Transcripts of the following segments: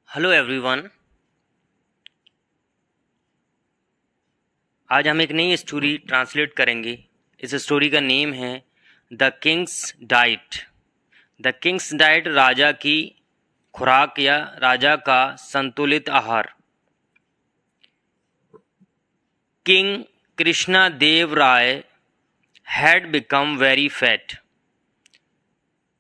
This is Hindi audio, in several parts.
Hello everyone. आज हम एक नई स्टोरी ट्रांसलेट करेंगे। इस स्टोरी का नेम है the king's diet. The king's diet राजा की खुराक या राजा का संतुलित आहार। King Krishna Dev Rai had become very fat.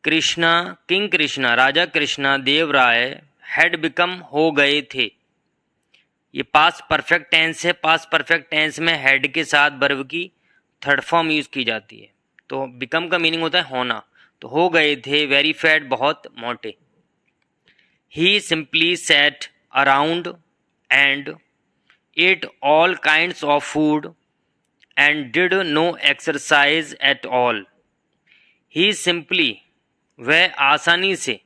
King Krishna राजा कृष्णा देव राय हैड बिकम हो गए थे। ये पास्ट परफेक्ट टेंस है। पास्ट परफेक्ट टेंस में हैड के साथ वर्ब की थर्ड फॉर्म यूज की जाती है। तो बिकम का मीनिंग होता है होना। तो हो गए थे, वेरी फैट बहुत मोटे। He simply sat around and ate all kinds of food and did no exercise at all. He simply वह आसानी से,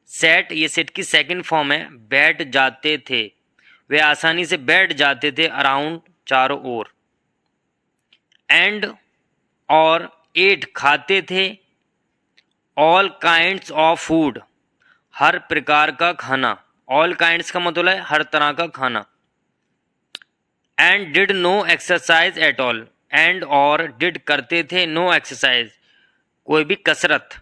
सेट ये सेट की सेकंड फॉर्म है, बैठ जाते थे। वे आसानी से बैठ जाते थे अराउंड चारों ओर। एंड और एट खाते थे, ऑल काइंड्स ऑफ फूड हर प्रकार का खाना। ऑल काइंड्स का मतलब है हर तरह का खाना। And did no exercise at all. And और डिड करते थे, नो एक्सरसाइज कोई भी कसरत,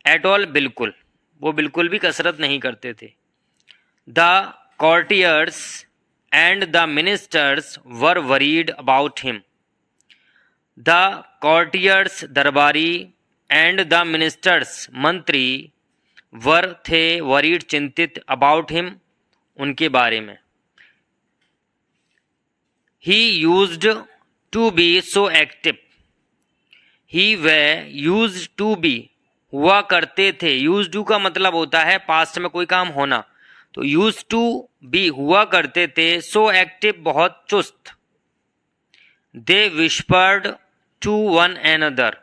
एट ऑल बिल्कुल, वो बिल्कुल भी कसरत नहीं करते थे। The courtiers and the ministers were worried about him. The courtiers दरबारी and the ministers मंत्री were थे worried चिंतित about him उनके बारे में। He used to be so active. He वह used to be हुआ करते थे। used to का मतलब होता है पास्ट में कोई काम होना। तो यूज टू बी हुआ करते थे, सो एक्टिव बहुत चुस्त। They whispered to one another.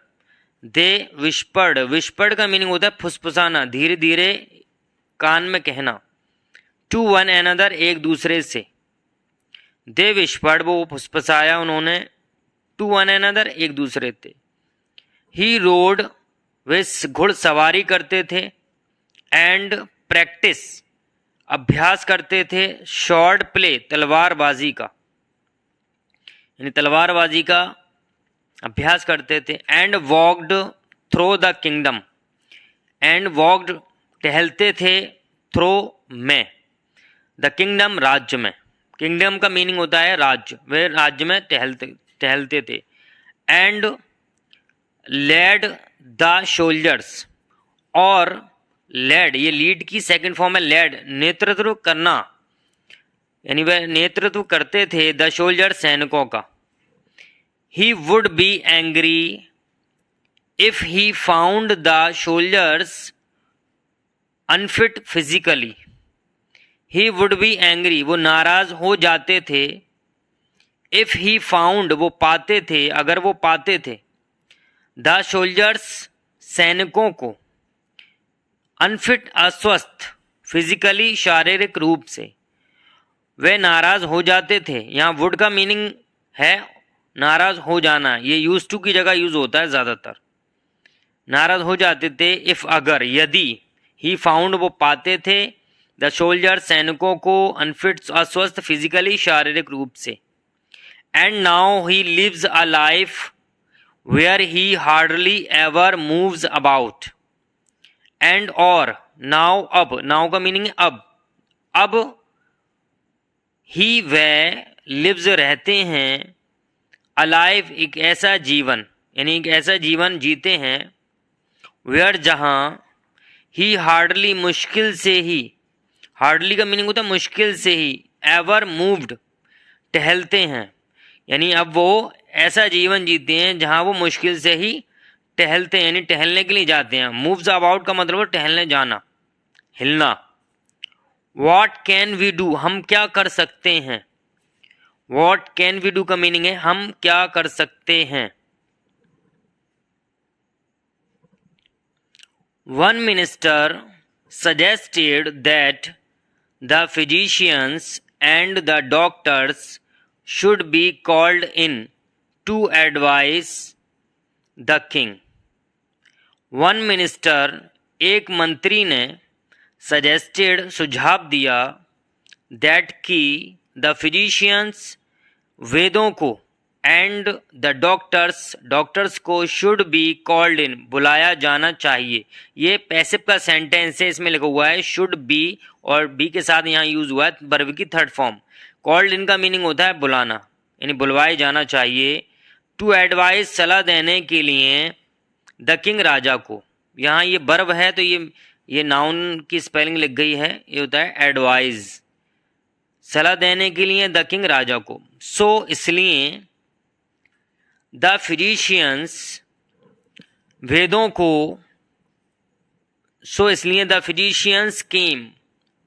They whispered, whispered का मीनिंग होता है फुसफुसाना, धीरे धीरे कान में कहना। टू वन एनदर एक दूसरे से। दे विस्पर्ड वो फुसफुसाया उन्होंने, टू वन एनदर एक दूसरे से। ही रोड वे घुड़सवारी करते थे। एंड प्रैक्टिस अभ्यास करते थे। शॉर्ट प्ले तलवारबाजी का, यानी तलवारबाजी का अभ्यास करते थे। And walked through the kingdom. And walked टहलते थे, थ्रो में, द किंगडम राज्य में। किंगडम का मीनिंग होता है राज्य। वे राज्य में टहलते थे। एंड लेड द सोल्जर्स और लेड ये लीड की सेकंड फॉर्म है लेड, नेतृत्व करना, यानी वह नेतृत्व करते थे द सोल्जर सैनिकों का। He would be angry if he found the soldiers unfit physically. He would be angry वो नाराज हो जाते थे। इफ ही फाउंड वो पाते थे, अगर वो पाते थे, द सोल्जर्स सैनिकों को, अनफिट अस्वस्थ, फिजिकली शारीरिक रूप से, वे नाराज हो जाते थे। यहाँ वुड का मीनिंग है नाराज हो जाना। ये यूज टू की जगह यूज होता है ज्यादातर। नाराज हो जाते थे इफ अगर, यदि, ही फाउंड वो पाते थे, द सोल्जर सैनिकों को, अनफिट अस्वस्थ फिजिकली शारीरिक रूप से। And now he lives a life where he hardly ever moves about. And और नाउ अब, नाउ का मीनिंग है अब ही वह लिव्स रहते हैं, अलाइव एक ऐसा जीवन, यानी एक ऐसा जीवन जीते हैं, वेयर जहां, ही हार्डली मुश्किल से ही, हार्डली का मीनिंग होता है मुश्किल से ही, एवर मूव्ड टहलते हैं, यानी अब वो ऐसा जीवन जीते हैं जहां वो मुश्किल से ही टहलते हैं, यानी टहलने के लिए जाते हैं। मूव्स अबाउट का मतलब टहलने जाना, हिलना। वॉट कैन वी डू हम क्या कर सकते हैं। वॉट कैन वी डू का मीनिंग है हम क्या कर सकते हैं। One minister suggested that the physicians and the doctors should be called in to advise the king. One minister एक मंत्री ने, सजेस्टेड सुझाव दिया, दैट की द फिजिशियंस वेदों को, एंड द डॉक्टर्स को शुड बी कॉल्ड इन बुलाया जाना चाहिए। ये पैसिव का सेंटेंस है, इसमें लिखा हुआ है शुड बी और बी के साथ यहाँ यूज हुआ है वर्ब की थर्ड फॉर्म। कॉल्ड इन का मीनिंग होता है बुलाना, यानी बुलवाए जाना चाहिए। टू एडवाइस सलाह देने के लिए, द किंग राजा को, यहाँ ये वर्ब है तो ये नाउन की स्पेलिंग लिख गई है, ये होता है एडवाइज, सलाह देने के लिए द किंग राजा को। सो इसलिए द फिजिशियंस वेदों को, सो इसलिए द फिजिशियंस केम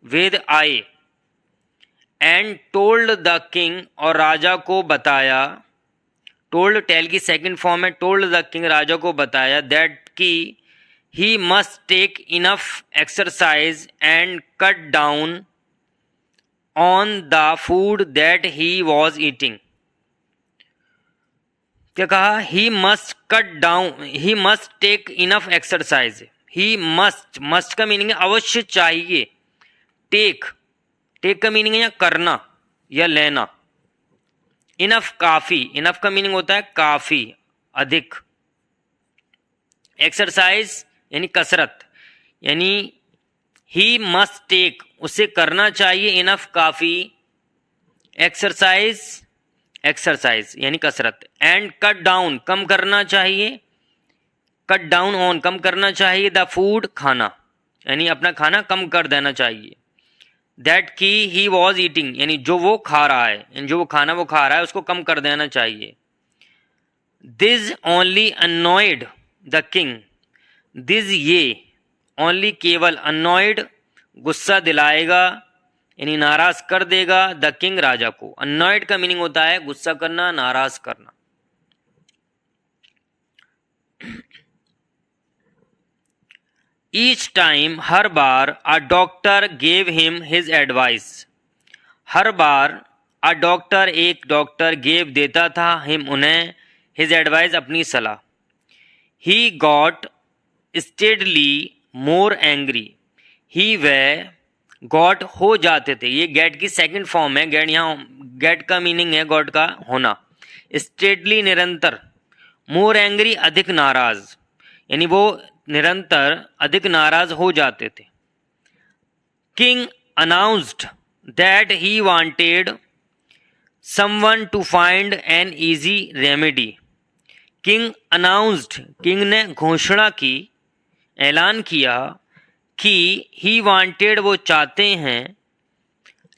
वेद आए, एंड टोल्ड द किंग और राजा को बताया, टोल्ड टेल की सेकंड फॉर्म है, टोल्ड द किंग राजा को बताया, दैट की he must take enough exercise and cut down on the food that he was eating. क्या कहा? He must cut down, he must take enough exercise. He must का मीनिंग है अवश्य चाहिए, टेक का मीनिंग है या करना या लेना, इनफ काफी, इनफ का मीनिंग होता है काफी, अधिक, एक्सरसाइज यानी कसरत, यानी ही मस्ट टेक उसे करना चाहिए, इनफ काफी, एक्सरसाइज यानी कसरत, एंड कट डाउन कम करना चाहिए, कट डाउन ऑन कम करना चाहिए, द फूड खाना यानी अपना खाना कम कर देना चाहिए, दैट की ही वॉज ईटिंग यानी जो वो खा रहा है, यानी जो वो खाना वो खा रहा है उसको कम कर देना चाहिए। This only annoyed the king, this ये ओनली केवल, अनॉयड गुस्सा दिलाएगा यानी नाराज कर देगा, द किंग राजा को। अनॉयड का मीनिंग होता है गुस्सा करना, नाराज करना। Each time her bar, a doctor gave him his advice, her bar a doctor एक डॉक्टर गेव देता था, हिम उन्हें, हिज एडवाइस अपनी सलाह। He got steadily more angry, he way got हो जाते थे, ये गेट की सेकंड फॉर्म है, गेट यहाँ गेट का मीनिंग है गॉट का होना, स्टेडली निरंतर, मोर एंग्री अधिक नाराज, यानी वो निरंतर अधिक नाराज हो जाते थे। King announced that he wanted someone to find an easy remedy, king announced king ने घोषणा की, ऐलान किया कि ही वांटेड वो चाहते हैं,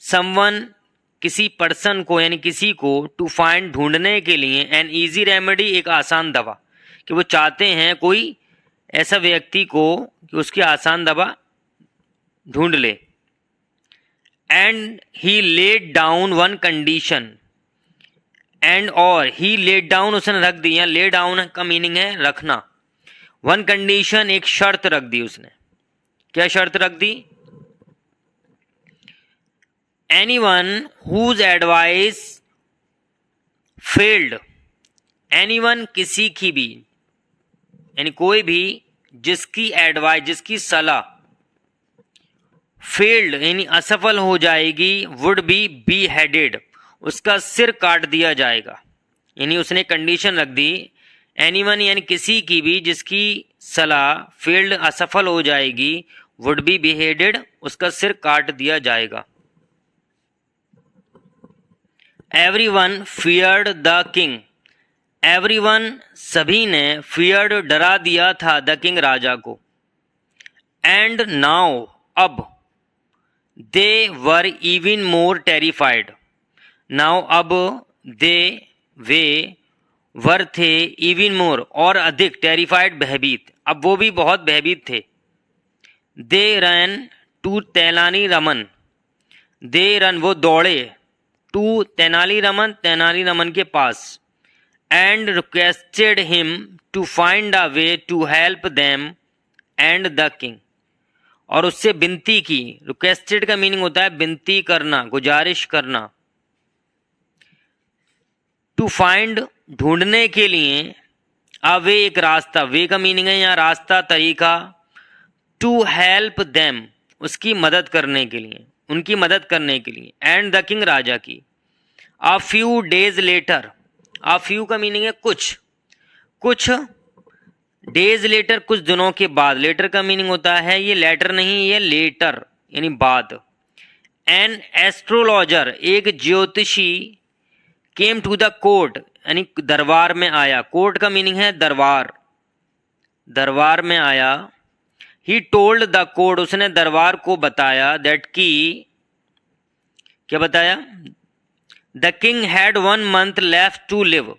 समवन किसी पर्सन को यानी किसी को, टू फाइंड ढूंढने के लिए, एन इजी रेमेडी एक आसान दवा, कि वो चाहते हैं कोई ऐसा व्यक्ति को कि उसकी आसान दवा ढूंढ ले। And he laid down one condition, and और ही लेड डाउन उसने रख दी, ले डाउन का मीनिंग है रखना, वन कंडीशन एक शर्त रख दी उसने। क्या शर्त रख दी? Anyone whose advice failed, anyone किसी की भी, यानी कोई भी जिसकी एडवाइस जिसकी सलाह, फेल्ड यानी असफल हो जाएगी, वुड बी हेडेड उसका सिर काट दिया जाएगा, यानी उसने कंडीशन रख दी, एनीवन यानी किसी की भी जिसकी सलाह फेल्ड असफल हो जाएगी, वुड बी बिहेडेड उसका सिर काट दिया जाएगा। Everyone feared the king, everyone सभी ने, फियर्ड डरा दिया था, द किंग राजा को। एंड नाउ अब, they were even more terrified, now अब, दे वे, वर थे, इवन मोर और अधिक, टेरिफाइड भयभीत, अब वो भी बहुत भयभीत थे। They ran to Tenali Raman, they ran वो दौड़े, टू तेनाली रमन के पास, and requested him to find a way to help them and the king, और उससे विनती की, रिक्वेस्टेड का मीनिंग होता है विनती करना, गुजारिश करना। टू फाइंड ढूंढने के लिए, अ वे एक रास्ता, वे का मीनिंग है यहाँ रास्ता, तरीका, टू हेल्प देम उसकी मदद करने के लिए, उनकी मदद करने के लिए, एंड द किंग राजा की। A few days later, a few का मीनिंग है कुछ, कुछ डेज लेटर कुछ दिनों के बाद, लेटर का मीनिंग होता है ये लेटर नहीं, ये लेटर यानी बाद। एन एस्ट्रोलॉजर एक ज्योतिषी, केम टू द कोर्ट यानी दरबार में आया, कोर्ट का मीनिंग है दरबार, दरबार में आया। ही टोल्ड द कोर्ट उसने दरबार को बताया, दैट की क्या बताया, the king had 1 month left to live,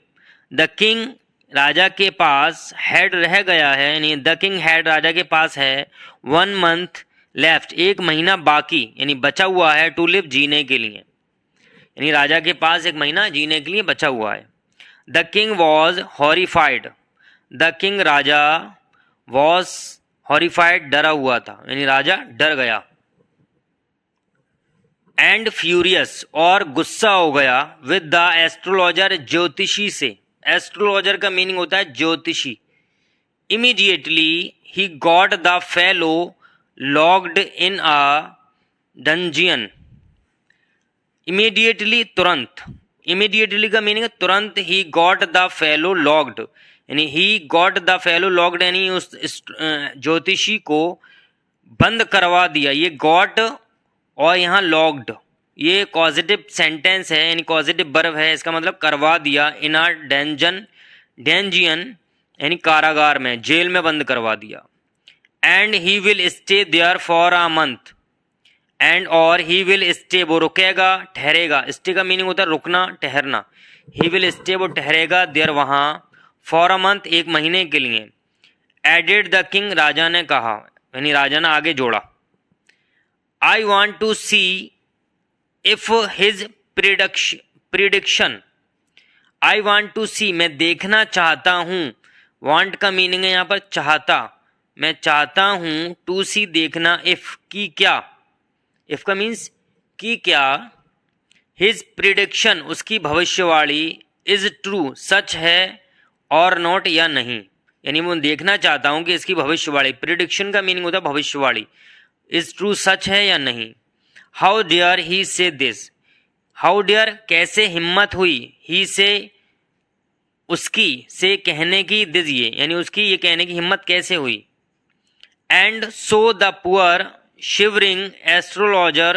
the king राजा के पास, हैड रह गया है यानी द किंग हैड राजा के पास है 1 month लेफ्ट एक महीना बाकी यानी बचा हुआ है, टू लिव जीने के लिए, यानी राजा के पास एक महीना जीने के लिए बचा हुआ है। The king was horrified, the king Raja was horrified डरा हुआ था यानी राजा डर गया। एंड फ्यूरियस और गुस्सा हो गया, विद द एस्ट्रोलॉजर ज्योतिषी से, एस्ट्रोलॉजर का मीनिंग होता है ज्योतिषी। Immediately he got the fellow locked in a dungeon, immediately तुरंत, इमीडिएटली का मीनिंग है तुरंत। He got the fellow locked यानी he got the fellow locked यानी उस ज्योतिषी को बंद करवा दिया, ये गॉट और यहाँ लॉक्ड ये पॉजिटिव सेंटेंस है यानी पॉजिटिव वर्ब है, इसका मतलब करवा दिया। इन अ डेंजन, डेंजियन यानी कारागार में, जेल में बंद करवा दिया। And he will stay there for a month, and और ही विल स्टे वो रुकेगा, ठहरेगा, स्टे का मीनिंग होता है रुकना, ठहरना। ही विल स्टे वो ठहरेगा, देयर वहाँ, फॉर अ मंथ एक महीने के लिए। एडेड द किंग राजा ने कहा यानी राजा ने आगे जोड़ा, I want to see if his prediction, I want to see मैं देखना चाहता हूँ, वॉन्ट का मीनिंग है यहाँ पर चाहता, मैं चाहता हूँ, टू सी देखना, इफ की क्या, इफ का मीन्स की क्या, हिज प्रिडिक्शन उसकी भविष्यवाणी, इज ट्रू सच है, और नॉट या नहीं, यानी मैं देखना चाहता हूं कि इसकी भविष्यवाणी, प्रिडिक्शन का मीनिंग होता है भविष्यवाणी, इज ट्रू सच है या नहीं। हाउ डियर ही से दिस, हाउ डियर कैसे हिम्मत हुई, ही से उसकी, से कहने की, दिस ये यानी उसकी ये कहने की हिम्मत कैसे हुई। And so the poor shivering astrologer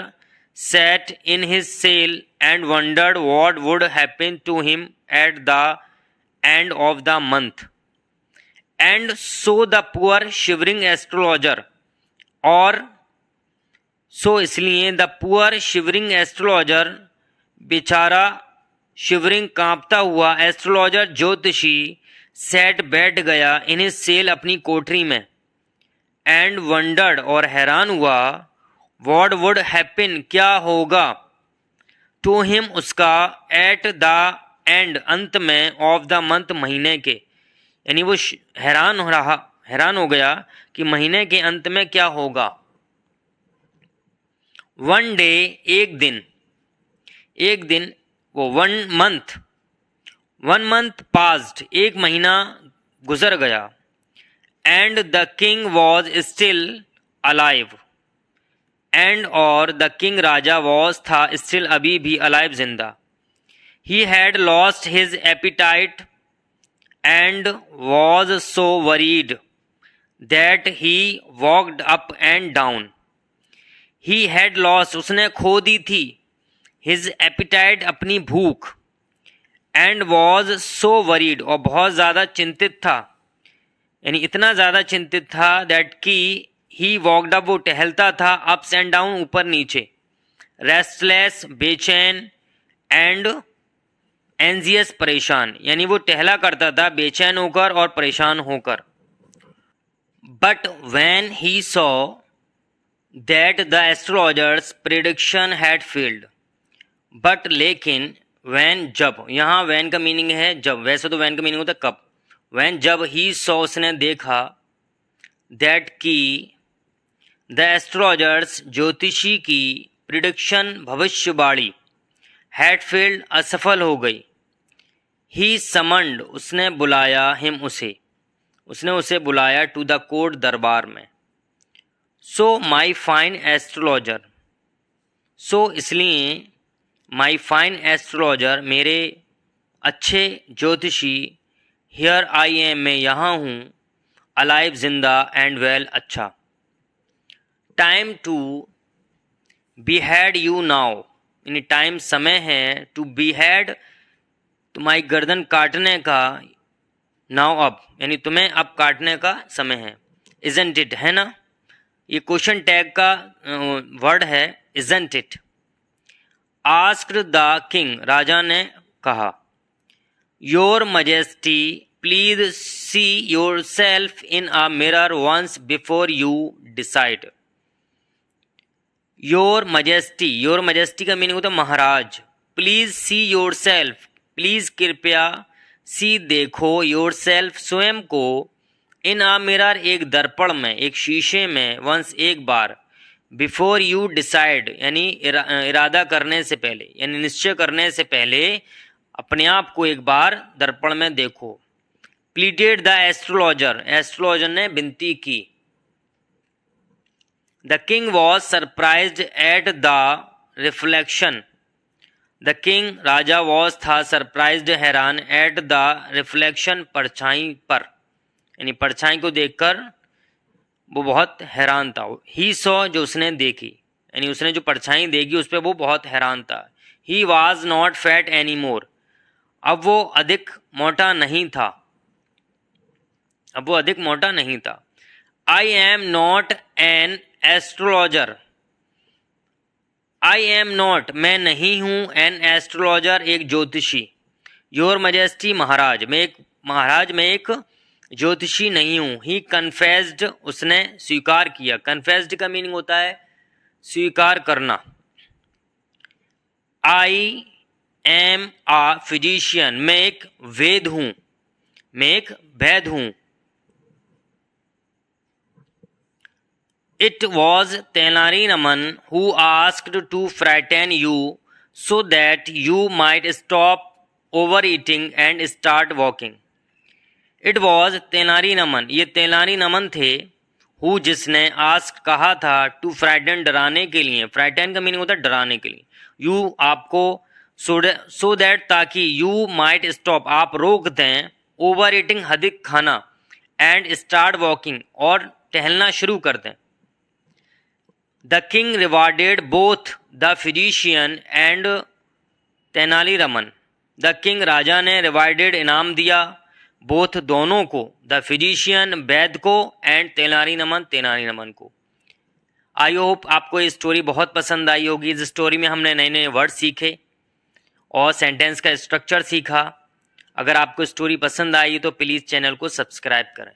sat in his cell and wondered what would happen to him at the end of the month. And so the poor shivering astrologer, और so इसलिए the poor shivering astrologer बेचारा शिवरिंग कांपता हुआ, एस्ट्रोलॉजर ज्योतिषी, सेट बैठ गया, इन हिज सेल अपनी कोठरी में, एंड वंडर्ड और हैरान हुआ, वॉट वुड हैपन क्या होगा, टू हिम उसका, एट द एंड अंत में, ऑफ द मंथ महीने के, यानी वो हैरान हो गया कि महीने के अंत में क्या होगा। वन डे एक दिन, एक दिन वो वन मंथ पास्ड एक महीना गुजर गया। And the king was still alive, and और द किंग राजा वॉज था, स्टिल अभी भी, अलाइव जिंदा। He had lost his appetite and was so worried that he walked up and down. He had lost उसने खो दी थी, हिज एपिटाइट अपनी भूख, एंड वॉज सो वरीड और बहुत ज़्यादा चिंतित था, यानी इतना ज़्यादा चिंतित था, दैट की ही वॉकड अप वो टहलता था, अप्स एंड डाउन ऊपर नीचे, रेस्टलेस बेचैन, एंड एंजियस परेशान, यानी वो टहला करता था बेचैन होकर और परेशान होकर। But when he saw that the astrologers prediction had failed, but लेकिन, व्हेन जब, यहाँ व्हेन का मीनिंग है जब, वैसे तो व्हेन का मीनिंग होता है कब, व्हेन जब, ही सॉ उसने देखा, दैट की द एस्ट्रोलॉजर्स ज्योतिषी की, प्रिडिक्शन भविष्यवाणी, हैड फेल्ड असफल हो गई। ही समंड उसने बुलाया, हिम उसे, उसने उसे बुलाया, टू द कोर्ट दरबार में, सो माई फाइन एस्ट्रोलॉजर, सो इसलिए माई फाइन एस्ट्रोलॉजर, मेरे अच्छे ज्योतिषी, हियर आई एम, मैं यहाँ हूँ, अलाइव जिंदा, एंड वेल अच्छा, time to behead you now, यानी टाइम समय है, टू behead तुम्हारी गर्दन काटने का, नाउ अब, यानी तुम्हें अब काटने का समय है, isn't it, है ना, ये क्वेश्चन टैग का वर्ड है isn't it। asked the king, राजा ने कहा, your majesty please see yourself in a mirror once before you decide। Your majesty, your majesty का मीनिंग होता है महाराज, please see yourself, please कृपया, सी देखो, योर सेल्फ स्वयं को, इन अ मिरर एक दर्पण में, एक शीशे में, वंस एक बार, बिफोर यू डिसाइड यानी इरादा करने से पहले, यानी निश्चय करने से पहले अपने आप को एक बार दर्पण में देखो। प्लीडेड द एस्ट्रोलॉजर, एस्ट्रोलॉजर ने विनती की। The king was surprised at the reflection, the king Raja was था surprised हैरान, at the reflection परछाई पर, यानी परछाई को देखकर वो बहुत हैरान था। he saw जो उसने देखी, यानी उसने जो परछाई देखी उस पर वो बहुत हैरान था। he was not fat anymore, अब वो अधिक मोटा नहीं था, अब वो अधिक मोटा नहीं था। I am not an astrologer, I am not मैं नहीं हूं, एन एस्ट्रोलॉजर एक ज्योतिषी, योर मजेस्टी महाराज मैं एक ज्योतिषी नहीं हूं। ही कन्फेस्ड उसने स्वीकार किया, कन्फेस्ड का मीनिंग होता है स्वीकार करना। आई एम आ फिजिशियन मैं एक वेद हूं, मैं एक वैद हूं। It was Tenari Raman who asked to frighten you so that you might stop overeating and start walking। It was Tenari Raman, ये तेनाली नमन थे, who जिसने asked कहा था, to frighten डराने के लिए, frighten का मीनिंग होता है डराने के लिए, you आपको, so that ताकि you might stop आप रोक दें, overeating अधिक खाना, and start walking और टहलना शुरू कर दें। The king rewarded both the physician and Tenali Raman, the king राजा ने रिवार्डेड इनाम दिया, बोथ दोनों को, द फिजिशियन वैद को, एंड तेनाली नमन को। आई होप आपको ये स्टोरी बहुत पसंद आई होगी। इस स्टोरी में हमने नए नए वर्ड सीखे और सेंटेंस का स्ट्रक्चर सीखा। अगर आपको स्टोरी पसंद आई तो प्लीज़ चैनल को सब्सक्राइब करें।